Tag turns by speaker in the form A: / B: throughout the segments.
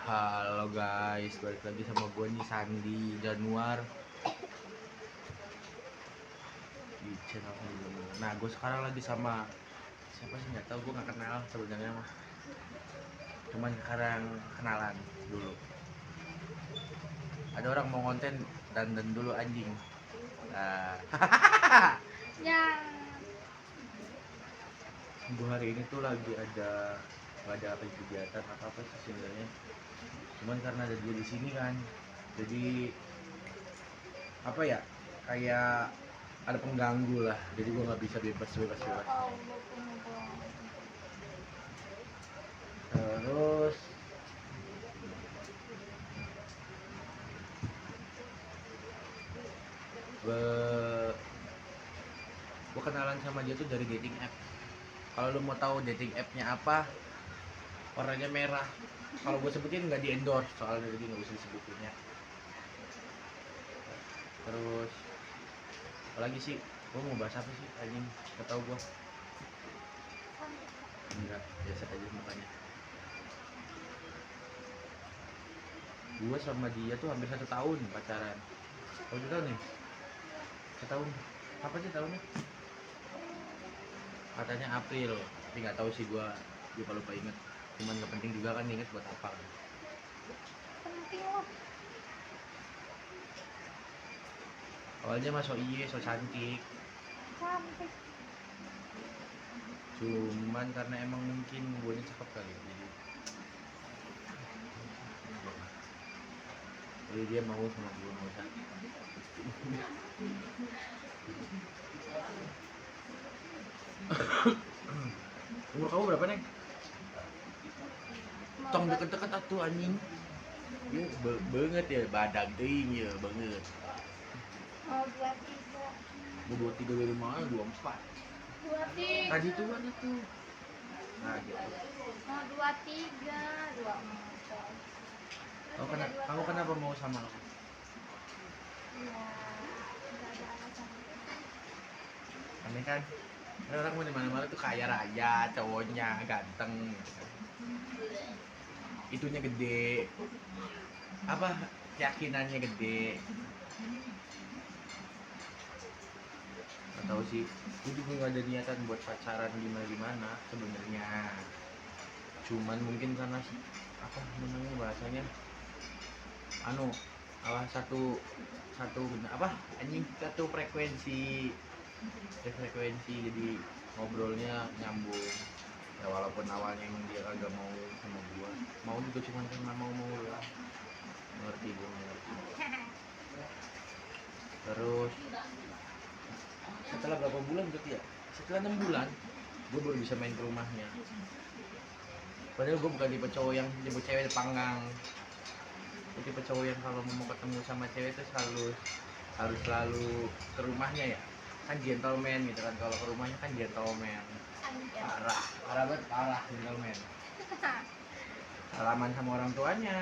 A: Halo guys, balik lagi sama gue nih Sandi Januar di channel ini. Nah, gue sekarang lagi sama siapa sih nggak tahu, gue nggak kenal sebenarnya mah. Cuman sekarang kenalan dulu. Ada orang mau konten dandan dulu anjing. Nah,
B: Ya.
A: gue hari ini tuh lagi nggak ada apa kegiatan apa sih sebenarnya. Cuman karena ada dia di sini kan, jadi apa ya, kayak ada pengganggu lah, jadi gue nggak bisa bebas. Terus gue kenalan sama dia tuh dari dating app. Kalau lu mau tahu dating appnya apa, warnanya merah. Kalau gue sebutin nggak di endorse, soalnya jadi nggak bisa disebutin ya. Terus apalagi sih, gue mau bahas apa sih anjing, nggak tahu gue. Enggak, biasa aja mukanya. Gue sama dia tuh hampir 1 tahun pacaran. Kamu udah tahu nih? 1 tahun. Apa sih tahunnya? Katanya April, tapi nggak tahu sih, gue lupa inget. Cuman nggak penting juga kan, inget buat apa kan.
B: Penting loh.
A: Awalnya mah so cantik.
B: Cantik.
A: Cuman karena emang mungkin gue cakep kali, jadi dia mau sama gue, nggak usah. Umur kamu berapa, Neng? Tong deket-deket atuh anjing. Ya, banget ya, badan ting ya banget.
B: Mau 23.
A: Mau 23 dari mana? 24.
B: 23.
A: Tadi tuh mana tuh? Nah gitu.
B: Mau 23, 24.
A: Kamu kenapa mau sama aku?
B: Ya, enggak ada alasan.
A: Aneh kan? Ada orang mau di mana-mana tuh kaya raya, cowoknya ganteng gitu kan. Itunya gede. Apa keyakinannya gede. Gak tahu sih, gue juga gak ada niatan buat pacaran gimana sebenarnya. Cuman mungkin karena apa namanya bahasanya, satu frekuensi, jadi ngobrolnya nyambung. Ya walaupun awalnya emang dia kagak mau sama gua, mau juga cuma karena mau lah. Ngerti. Terus setelah berapa bulan berarti ya? Setelah 6 bulan gue baru bisa main ke rumahnya. Padahal gue bukan tipe cowok yang jemput cewek panggang. Gue tipe cowok yang kalau mau ketemu sama cewek itu harus selalu ke rumahnya ya. Kan gentleman gitu kan, kalau ke rumahnya kan gentleman. Parah gentleman. Salaman sama orang tuanya.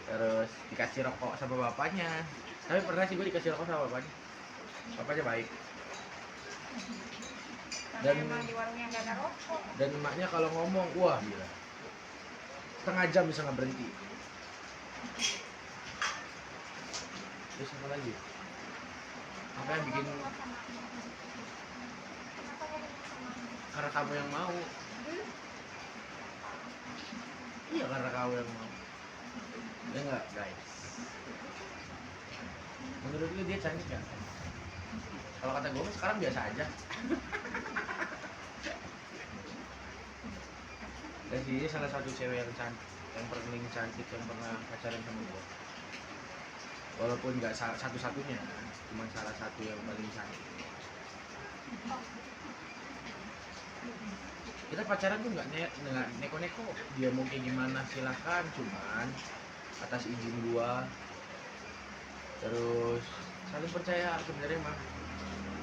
A: Terus dikasih rokok sama bapaknya. Tapi pernah sih gue dikasih rokok sama bapaknya. Bapaknya baik.
B: Dan emang di warungnya nggak ada rokok.
A: Dan emaknya kalau ngomong, wah gila, setengah jam bisa nggak berhenti. Terus apa lagi? Apa yang bikin? Karena kamu yang mau. Iya, karena kamu yang mau. Ya nggak guys? Menurut lu dia cantik ya? Kalau kata gue sekarang biasa aja. Dan dia salah satu cewek yang cantik, yang paling cantik yang pernah pacaran sama gue. Walaupun nggak satu-satunya, cuma salah satu yang paling cantik. Kita pacaran tuh nggak neko-neko, dia mau kayak gimana silahkan, cuman atas izin gua. Terus saling percaya sebenarnya mah.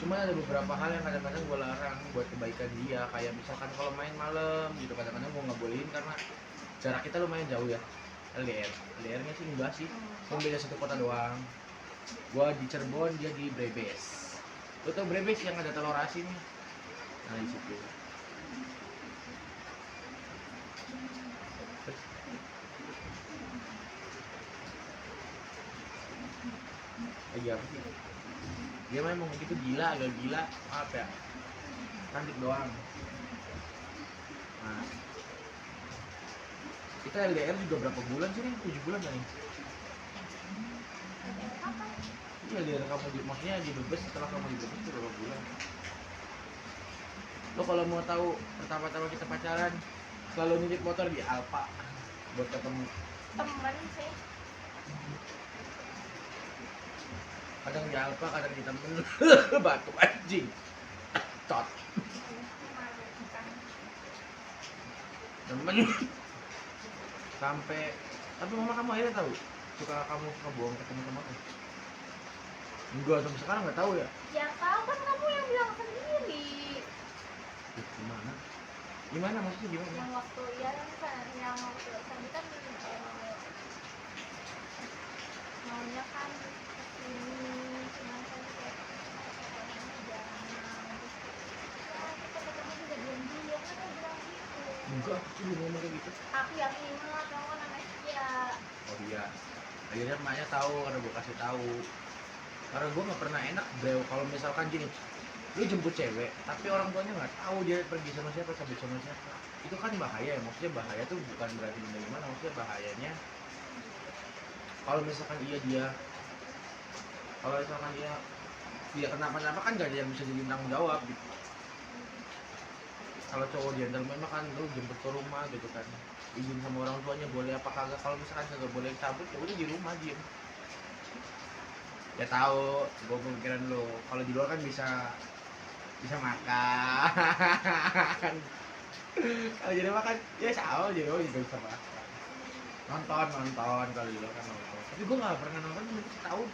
A: Cuma ada beberapa hal yang kadang-kadang gue larang buat kebaikan dia, kayak misalkan kalau main malam gitu, kadang-kadang gue nggak bolehin karena jarak kita lumayan jauh ya. LDR-nya sih enggak sih, cuma beda 1 kota doang. Gue di Cirebon, dia di Brebes. Lo tau Brebes yang ada telur asin? Nah di situ. lagi apa sih? Dia memang gitu gila, agak gila, apa ya? Cantik doang. Nah, kita LDR juga berapa bulan sih nih? 7 bulan kan nih?
B: Kapan?
A: Iya, LDR kamu di, maksudnya di bebas setelah kamu di bebas itu berapa bulan? Lo kalau mau tahu pertama-tama kita pacaran, selalu nitip motor di Alfa buat ketemu.
B: Temen sih.
A: Kadang di Alfa, kadang di temen. Batu anjing. Tot. Temen. Sampai, tapi mama kamu akhirnya tahu kamu suka bohong ketemu sama aku. Enggak, sampai sekarang nggak tahu ya.
B: Ya tahu kan kamu yang bilang sendiri.
A: Gimana? Gimana maksudnya gimana?
B: Yang waktu ya yang waktu tadi kan maunya kan ini cuman kan kayak jangan kita ketemu juga diam-diam kan aku bilang gitu.
A: Enggak, aku tuh belum ngomong kayak gitu.
B: Aku yakin lah kamu kan anak setia.
A: Oh iya. Akhirnya emaknya tahu karena gue kasih tahu. Karena gue nggak pernah enak bro kalau misalkan gini, lu jemput cewek tapi orang tuanya nggak tahu dia pergi sama siapa sampai sama siapa. Itu kan bahaya ya. Maksudnya bahaya tuh bukan berarti gimana. Maksudnya bahayanya kalau misalkan kalau misalkan dia kenapa-napa kan gak ada yang bisa jadi tanggung jawab gitu. Kalau cowok gentleman mah kan lu jemput ke rumah gitu kan, izin sama orang tuanya boleh apa kagak. Kalau misalkan kagak boleh cabut ya udah di rumah diem. Ya tahu gue pemikiran lo, kalau di luar kan bisa makan. Kalau jadi makan ya sama jadi lo juga bisa makan. Nonton kalau di luar kan nonton. Tapi gue nggak pernah nonton mungkin setahun.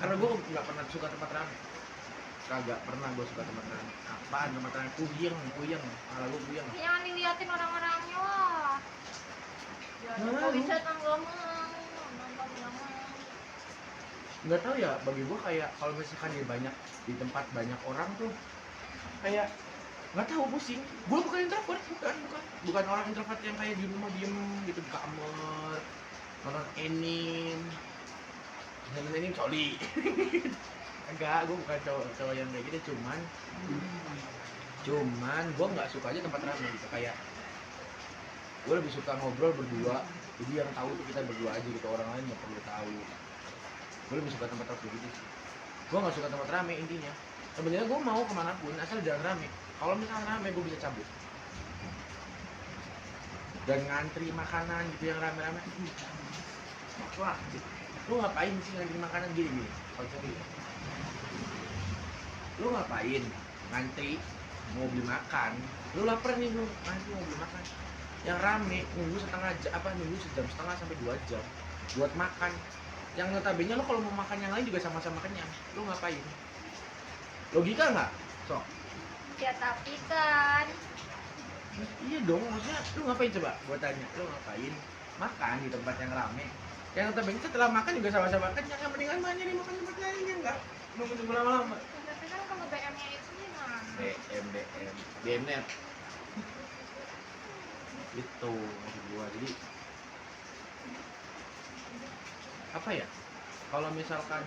A: Karena gue nggak pernah suka tempat rame. Kagak pernah gue suka tempat rame. Apaan tempat rame? Puyeng. Kalau gue puyeng.
B: Jangan diliatin orang-orangnya lah.
A: Malu.
B: Gak bisa tanggaman nonton yang
A: Nggak tahu ya, bagi gue kayak kalau misalkan dia banyak di tempat banyak orang tuh kayak nggak tahu, pusing. Gue bukan introvert, bukan orang introvert yang kayak di rumah diem gitu di kamar nonton anime coli. Enggak, gue bukan cowok yang kayak gitu, cuman gue nggak suka aja tempat ramai gitu. Kayak gue lebih suka ngobrol berdua, jadi yang tahu tuh kita berdua aja gitu, orang lain nggak perlu tahu. Gue lebih suka tempat ramai gitu sih. Gue nggak suka tempat ramai intinya. Sebenarnya gue mau kemanapun asal jangan rame. Kalau misalnya rame gue bisa cabut dan ngantri makanan gitu yang rame-rame. Wah, lu ngapain sih ngantri makanan gini? Kalau sorry, lu ngapain ngantri mau beli makan? Lu lapar nih, lu ngantri mau beli makan. Yang rame nunggu nunggu sejam setengah sampai 2 jam buat makan. Yang notabene lo kalau mau makan yang lain juga sama-sama kenyang. Lu ngapain? Logika nggak? Sok.
B: ya tapi kan
A: Iya dong, maksudnya lu ngapain coba? Gua tanya, lu ngapain makan di tempat yang rame? Yang notabene setelah makan juga sama-sama kenyang. Yang mendingan mah nyari makan tempat lain ya enggak? Nunggu lama-lama.
B: tapi kan kalau BM-nya itu gimana?
A: BMnet. Itu maksud gua. Jadi apa ya? Kalau misalkan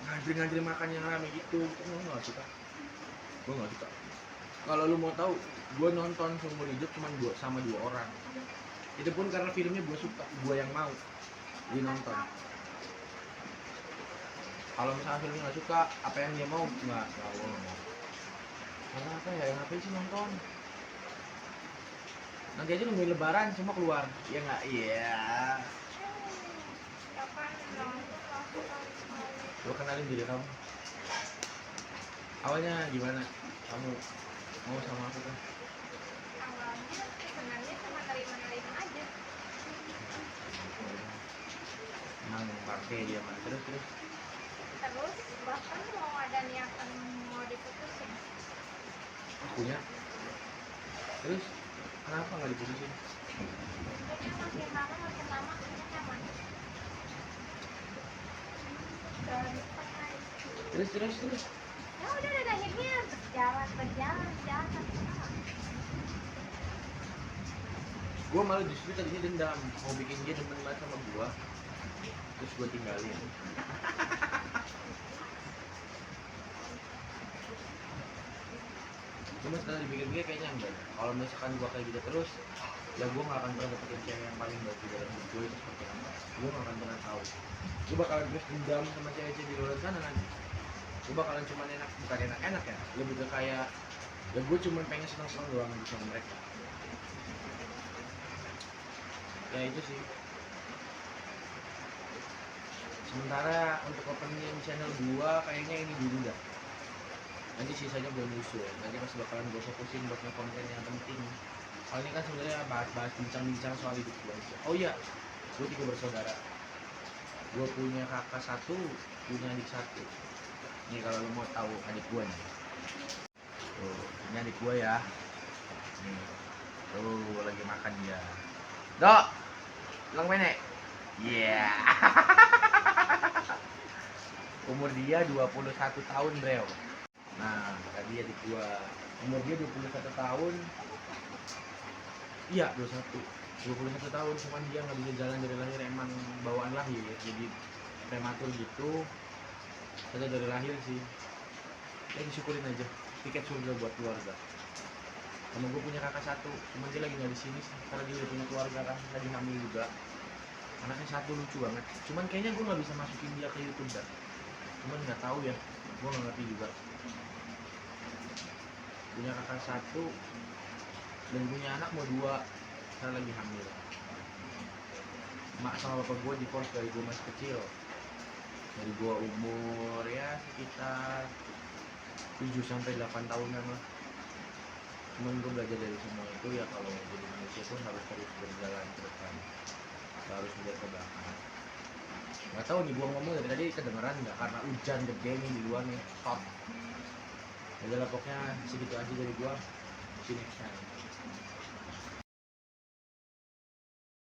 A: ngantri makan yang rame gitu, gue nggak suka. Kalau lu mau tahu, gue nonton seumur hidup cuma sama 2 orang. Itu pun karena filmnya gue suka, gue yang mau nonton. Kalau misalnya filmnya nggak suka, apa yang dia mau nggak mau. Karena apa ya, yang ngapain sih nonton? Nanti aja nungguin lebaran cuma keluar, ya nggak? Iya.
B: Kapan langsung
A: Lo kenalin diri kamu. Awalnya gimana? Kamu mau sama aku kan?
B: awalnya sebenarnya cuma nerima aja.
A: Emang pakai dia mah terus.
B: Terus bahkan mau ada niatan mau diputusin.
A: Akunya. Terus kenapa nggak diputusin?
B: Kayaknya makin lama nyaman.
A: Terus.
B: Ya udah akhirnya berjalan.
A: Gue malah justru tadinya dendam, mau bikin dia demen banget sama gue, terus gue tinggalin. Cuma setelah dipikir-pikir kayaknya enggak. Kalau misalkan gue kayak gitu terus, ya gue gak akan pernah dapetin cewek yang paling baik di dalam hidup gue itu seperti apa. Gue gak akan pernah tahu. Gue bakalan terus dendam sama cewek-cewek di luar sana nanti. Gue bakalan cuma enak, bukan enak-enak ya, lebih ke kayak ya gue cuma pengen senang-senang doang gitu sama mereka. Ya itu sih. Sementara untuk opening channel gua kayaknya ini dulu dah. Nanti sisanya gue nyusul. Nanti masih bakalan gue fokusin buat konten yang penting. Kalau ini kan sebenarnya bahas-bahas bincang-bincang soal hidup gue aja. Oh iya, gue 3 bersaudara. Gue punya kakak 1, punya adik 1. Nih kalau lo mau tahu adik gue nih. Tuh, ini adik gue ya. Nih, tuh lagi makan dia. Dok, lang menek. Iya. Umur dia 21 tahun, bro. Nah, tadi adik gua umur dia 21 tahun. Iya, 21 tahun, cuman dia nggak bisa jalan dari lahir, emang bawaan lahir, jadi prematur gitu. Saya dari lahir sih. Ya disyukurin aja, tiket surga buat keluarga. Sama gue punya kakak 1, cuman dia lagi nggak di sini karena dia udah punya keluarga kan, lagi hamil juga. Anaknya 1 lucu banget, cuman kayaknya gue nggak bisa masukin dia ke YouTube dah. Cuman nggak tahu ya, gue nggak ngerti juga. Punya kakak 1 dan punya anak mau 2 karena lagi hamil. Mak sama bapak gue divorce dari gue masih kecil, dari gue umur ya sekitar 7-8 tahunan lah. Cuman gue belajar dari semua itu ya, kalau jadi manusia pun harus terus berjalan ke depan, harus melihat ke belakang. Nggak tahu nih gue ngomong dari tadi kedengeran nggak karena hujan gede nih di luar nih. Stop. Udah lah, pokoknya segitu aja dari gue. See you next time.